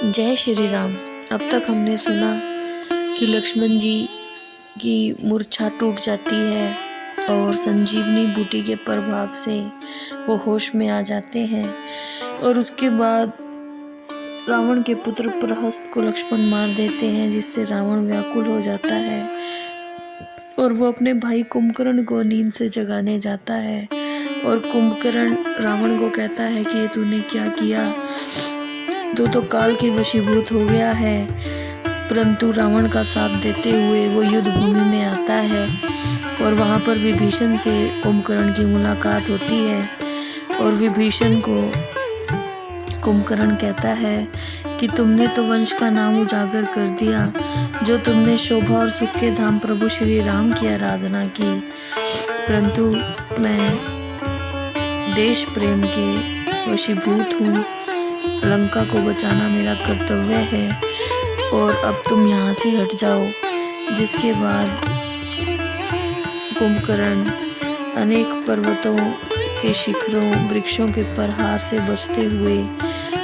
जय श्री राम। अब तक हमने सुना कि लक्ष्मण जी की मूर्छा टूट जाती है और संजीवनी बूटी के प्रभाव से वो होश में आ जाते हैं और उसके बाद रावण के पुत्र प्रहस्त को लक्ष्मण मार देते हैं, जिससे रावण व्याकुल हो जाता है और वो अपने भाई कुंभकर्ण को नींद से जगाने जाता है। और कुंभकर्ण रावण को कहता है कि ये तूने क्या किया, तू तो काल के वशीभूत हो गया है। परंतु रावण का साथ देते हुए वो युद्ध भूमि में आता है और वहाँ पर विभीषण से कुंभकर्ण की मुलाकात होती है और विभीषण को कुंभकर्ण कहता है कि तुमने तो वंश का नाम उजागर कर दिया, जो तुमने शोभा और सुख के धाम प्रभु श्री राम की आराधना की, परंतु मैं देश प्रेम के वशीभूत हूँ। लंका को बचाना मेरा कर्तव्य है और अब तुम यहाँ से हट जाओ। जिसके बाद कुंभकर्ण अनेक पर्वतों के शिखरों, वृक्षों के प्रहार से बचते हुए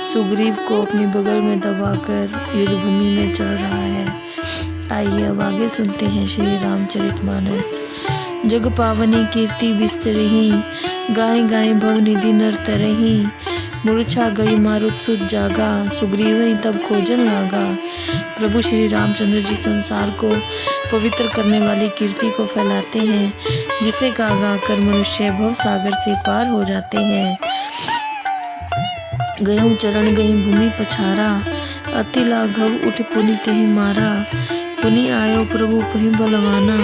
सुग्रीव को अपने बगल में दबाकर युद्ध भूमि में चल रहा है। आइए अब आगे सुनते हैं श्री रामचरितमानस। जग पावनी कीर्ति बिस्तरही, गाय गाय भव निधि नर तरही, मूर्छा गई मारुत सुत जागा, सुग्रीव तब खोजन लागा। प्रभु श्री रामचंद्र जी संसार को पवित्र करने वाली कीर्ति को फैलाते हैं, जिसे गा गा कर मनुष्य भव सागर से पार हो जाते हैं। गयहु चरण गई भूमि पछारा, अति लाघव उठ पुनि तेहि मारा, पुनि आयो प्रभु पहि बलवाना,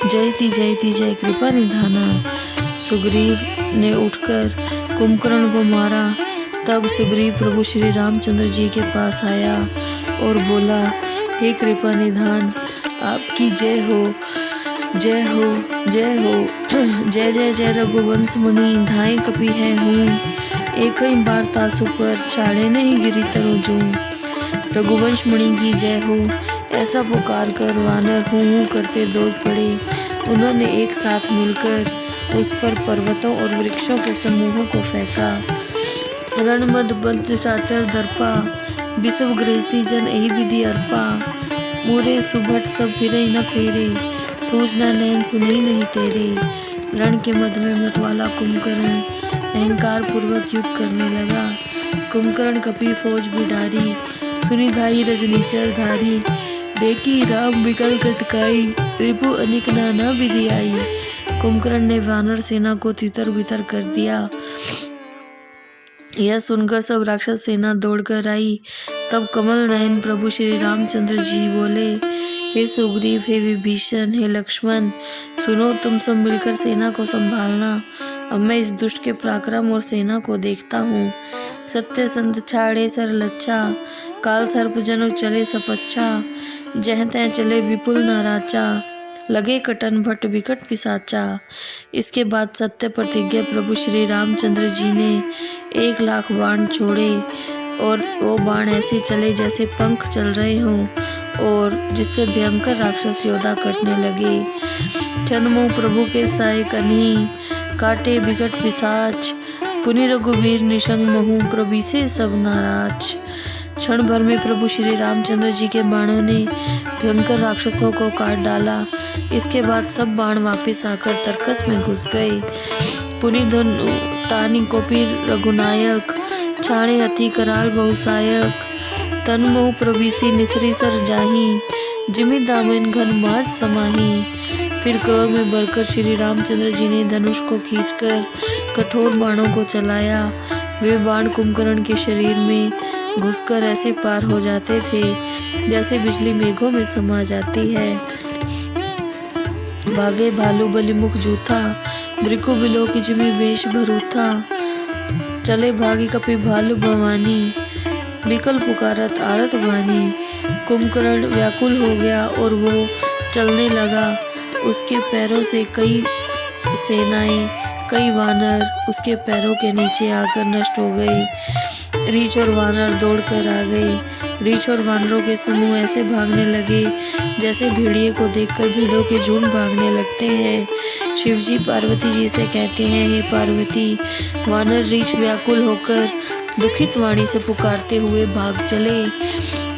जयति जयति जय कृपा निधाना। सुग्रीव ने उठकर कुंभकर्ण को मारा। तब सुग्रीव प्रभु श्री रामचंद्र जी के पास आया और बोला, हे कृपा निधान, आपकी जय हो, जय हो, जय हो। जय जय जय रघुवंश मुनि, धाय कपि है हूँ, एक ही बार तासु पर छाड़े नहीं गिरी तनु जूं। रघुवंश मुनि की जय हो, ऐसा पुकार कर वानर हूँ करते दौड़ पड़े। उन्होंने एक साथ मिलकर उस पर पर्वतों और वृक्षों के समूहों को फेंका। रणमद बद्ध साचर दर्पा, विषव ग्रेसी जन एहि विधि अर्पा, मूरे सुभट सब फिरे न फेरे, सूझना नैन सुनई नहीं तेरे। रण के मध्य में मतवाला कुंभकर्ण अहंकार पूर्वक युद्ध करने लगा। कुंभकर्ण कपि फौज बिडारी, सुनि धाई रजनीचर धारी, देखी राम बिकल कटकाई, रिपु अनिक नाना विधि आई। कुंभकर्ण ने वानर सेना को तितर बितर कर दिया। यह सुनकर सब राक्षस सेना दौड़कर आई। तब कमल नयन प्रभु श्री रामचंद्र जी बोले, हे सुग्रीव, हे विभीषण, हे लक्ष्मण, सुनो, तुम सब मिलकर सेना को संभालना। अब मैं इस दुष्ट के पराक्रम और सेना को देखता हूँ। सत्य संत छाड़े सर लच्छा, काल सर्प जनु चले सपच्छा, जह तह चले विपुल नाराचा, लगे कटन भट्ट विकट पिसाचा। इसके बाद सत्य प्रतिज्ञा प्रभु श्री रामचंद्र जी ने 1,00,000 बाण छोड़े और वो बाण ऐसे चले जैसे पंख चल रहे हों और जिससे भयंकर राक्षस योद्धा कटने लगे। छनमो प्रभु के साय कन्ही, काटे विकट पिसाच, पुनि रघुवीर निशंग महु, प्रभु सब नाराज। क्षण भर में प्रभु श्री रामचंद्र जी के बाणों ने भयंकर राक्षसों को काट डाला। इसके बाद सब बाण वापस आकर तरकस में घुस गए। पुनि धनु तानि कोपी रघुनायक, छाणे अति कराल बहुसायक, तन मोह प्रभुसी निसरी सर जाही, जिमि दामन घन माज समाही। फिर क्रोध में भरकर श्री रामचंद्र जी ने धनुष को खींचकर कठोर बाणों को चलाया। वे बाण कुंभकर्ण के शरीर में घुसकर ऐसे पार हो जाते थे जैसे बिजली मेघों में समा जाती है। भागे भालू बलिमुख जूथा, ब्रिकु बिलो की जिमी वेश भरूथा, चले भागी कपि भालू भवानी, विकल पुकारत आरत वानी। कुंभकर्ण व्याकुल हो गया और वो चलने लगा। उसके पैरों से कई सेनाएं, कई वानर उसके पैरों के नीचे आकर नष्ट हो गए। रीछ और वानर दौड़कर आ गए। रीछ और वानरों के समूह ऐसे भागने लगे जैसे भेड़िए को देखकर भेड़ों के झुंड भागने लगते हैं। शिवजी पार्वती जी से कहते हैं, हे पार्वती, वानर रीछ व्याकुल होकर दुखित वाणी से पुकारते हुए भाग चले।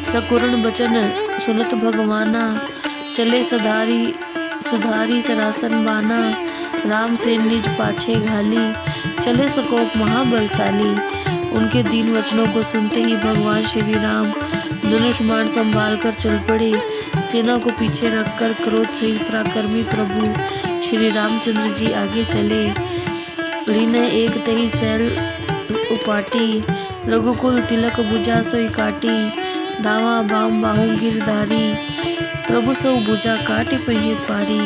सकुर्ण बचन सुनत भगवाना, चले सुधारी सरासन बाना। राम से निज पाछे घाली, चले सकोप महाबलशाली। उनके दीन वचनों को सुनते ही भगवान श्री राम धनुष बाण संभाल कर चल पड़े। सेना को पीछे रखकर क्रोध सहित पराक्रमी प्रभु श्री रामचंद्र जी आगे चले। लीने एक तही सैल उपाटी, रघुकुल तिलक भुजा सोई काटी। दावा बाम बाहु गिरधारी, प्रभु सौ भुजा काटे पहिए पारी।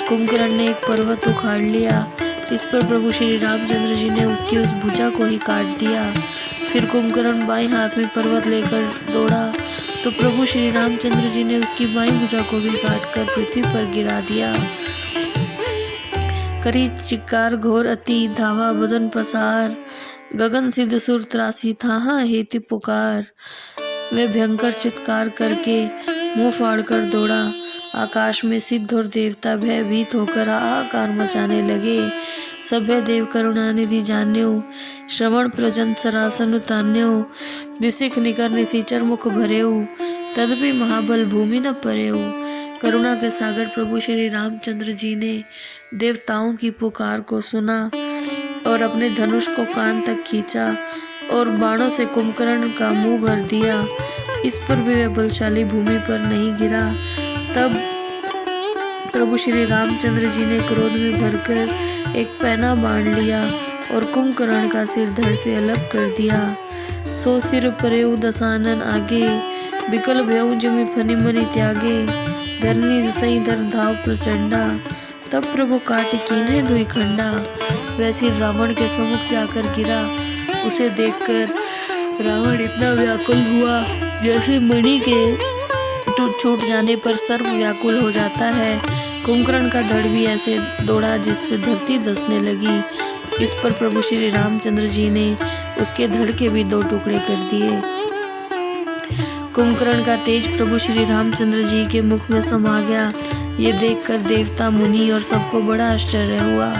कुंभकर्ण ने एक पर्वत उखाड़ लिया, इस पर प्रभु श्री रामचंद्र जी ने उसकी उस भुजा को ही काट दिया। फिर कुंभकर्ण बाएं हाथ में पर्वत लेकर दौड़ा तो प्रभु श्री रामचंद्र जी ने उसकी बाएं भुजा को भी काटकर पृथ्वी पर गिरा दिया। करी चिक्कार घोर अति, धावा बदन पसार। गगन सिद्ध सुर त्रासी, थाहा हेति पुकार। वे भयंकर चित्कार करके मुंह फाड़कर दौड़ा। आकाश में सिद्ध और देवता भयभीत होकर हाहाकार मचाने लगे। सभ्य देव करुणा निधि जान्यो, श्रवण प्रजन सरासन तान्यो। विसिख निकर निसीचर मुख भरेऊ, तदपि महाबल भूमि न परेऊ। करुणा के सागर प्रभु श्री रामचंद्र जी ने देवताओं की पुकार को सुना और अपने धनुष को कान तक खींचा और बाणों से कुंभकर्ण का मुंह भर दिया। इस पर भी वह बलशाली भूमि पर नहीं गिरा। तब प्रभु श्री रामचंद्र जी ने क्रोध में भरकर एक पैना बांध लिया और कुंभकर्ण का सिर धड़ से अलग कर दिया। सो सिर परेऊ दसानन आगे, बिकल भयऊ जमि फनि मनि त्यागे। धरनी दिसई धर धाव प्रचंडा, तब प्रभु काट कीन्हे दुई खंडा। वैसे रावण के सम्मुख जाकर गिरा। उसे देखकर रावण इतना व्याकुल हुआ जैसे मणि के छूट जाने पर सर्व व्याकुल हो जाता है। कुंभकर्ण का धड़ भी ऐसे दौड़ा जिससे धरती धंसने लगी। इस पर प्रभु श्री रामचंद्र जी ने उसके धड़ के भी 2 टुकड़े कर दिए। कुंभकर्ण का तेज प्रभु श्री रामचंद्र जी के मुख में समा गया। ये देखकर देवता मुनि और सबको बड़ा आश्चर्य हुआ।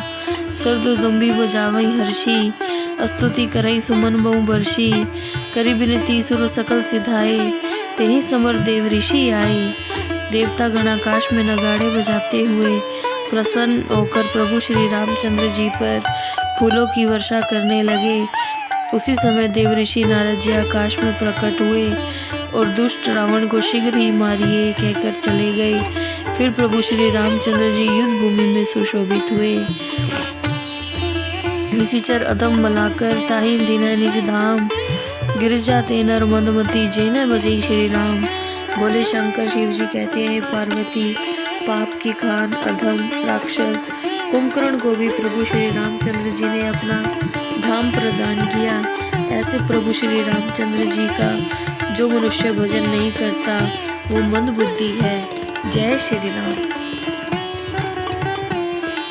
सरदुदुम्बी बजावई हर्षी, स्तुति करई सुमन बहु बरसी। करी बिनती सुर सकल सिधाए, तेहि समर देव ऋषि आए। देवता गण आकाश में नगाड़े बजाते हुए प्रसन्न होकर प्रभु श्री रामचंद्र जी पर फूलों की वर्षा करने लगे। उसी समय देव ऋषि नारद जी आकाश में प्रकट हुए और दुष्ट रावण को शीघ्र ही मारिए कहकर चले गए। फिर प्रभु श्री रामचंद्र जी युद्ध भूमि में सुशोभित हुए। निशिचर अदम मलाकर, ताहि दीन निज धाम। गिरिजा ते नर मंदमती, जेने बजई श्री राम। बोले शंकर शिव जी कहते हैं, पार्वती पाप की खान अधम राक्षस कुंभकर्ण को भी प्रभु श्री रामचंद्र जी ने अपना धाम प्रदान किया। ऐसे प्रभु श्री रामचंद्र जी का जो मनुष्य भजन नहीं करता वो मंद बुद्धि है। जय श्री राम।